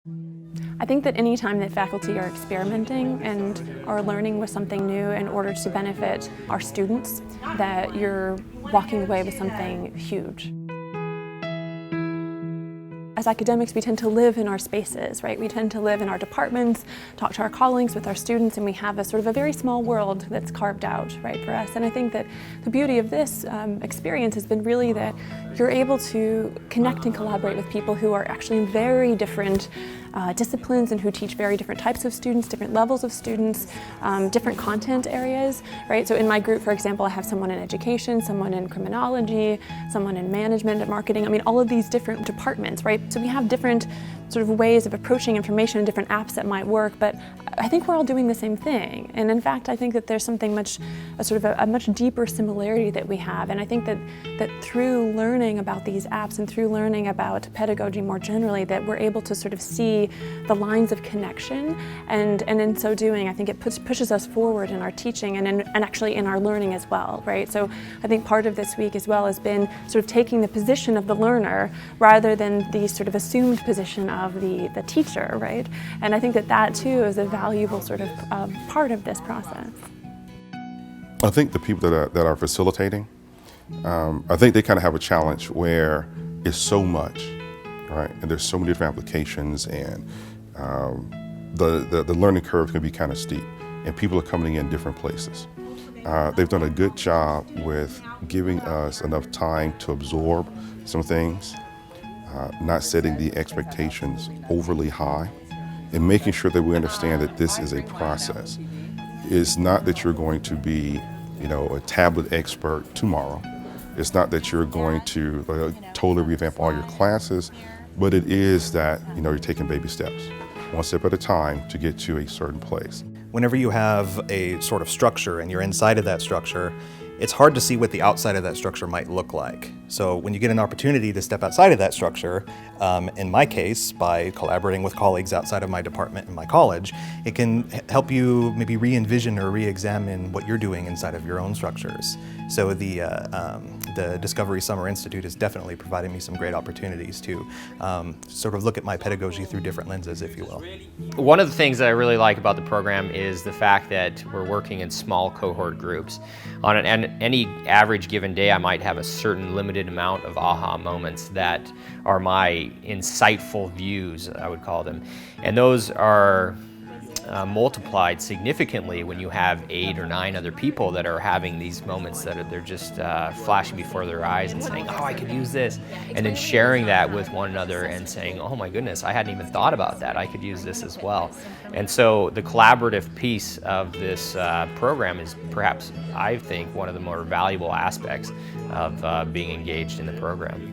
I think that any time that faculty are experimenting and are learning with something new in order to benefit our students, that you're walking away with something huge. As academics, we tend to live in our spaces, right? We tend to live in our departments, talk to our colleagues, with our students, and we have a sort of a very small world that's carved out, right, for us. And I think that the beauty of this experience has been really that you're able to connect and collaborate with people who are actually in very different disciplines and who teach very different types of students, different levels of students, different content areas, right? So in my group, for example, I have someone in education, someone in criminology, someone in management and marketing. I mean, all of these different departments, right? So we have different sort of ways of approaching information and different apps that might work, but I think we're all doing the same thing. And in fact, I think that there's something a much deeper similarity that we have. And I think that through learning about these apps and through learning about pedagogy more generally, that we're able to sort of see the lines of connection. And in so doing, I think it pushes us forward in our teaching and actually in our learning as well, right? So I think part of this week as well has been sort of taking the position of the learner rather than the sort of assumed position of the teacher, right? And I think that too is a valuable sort of part of this process. I think the people that are facilitating, I think they kind of have a challenge where it's so much, right? And there's so many different applications, and the learning curve can be kind of steep, and people are coming in different places. They've done a good job with giving us enough time to absorb some things, not setting the expectations overly high, and making sure that we understand that this is a process. It's not that you're going to be, a tablet expert tomorrow. It's not that you're going to totally revamp all your classes, but it is that, you're taking baby steps, one step at a time to get to a certain place. Whenever you have a sort of structure and you're inside of that structure, it's hard to see what the outside of that structure might look like. So when you get an opportunity to step outside of that structure, in my case, by collaborating with colleagues outside of my department in my college, it can help you maybe re-envision or re-examine what you're doing inside of your own structures. So the DISCOVERe Summer Institute has definitely provided me some great opportunities to sort of look at my pedagogy through different lenses, if you will. One of the things that I really like about the program is the fact that we're working in small cohort groups. On any average given day, I might have a certain limited amount of aha moments that are my insightful views, I would call them. And those are multiplied significantly when you have 8 or 9 other people that are having these moments that they're just flashing before their eyes and saying, oh, I could use this. And then sharing that with one another and saying, oh my goodness, I hadn't even thought about that. I could use this as well. And so the collaborative piece of this program is perhaps, I think, one of the more valuable aspects of being engaged in the program.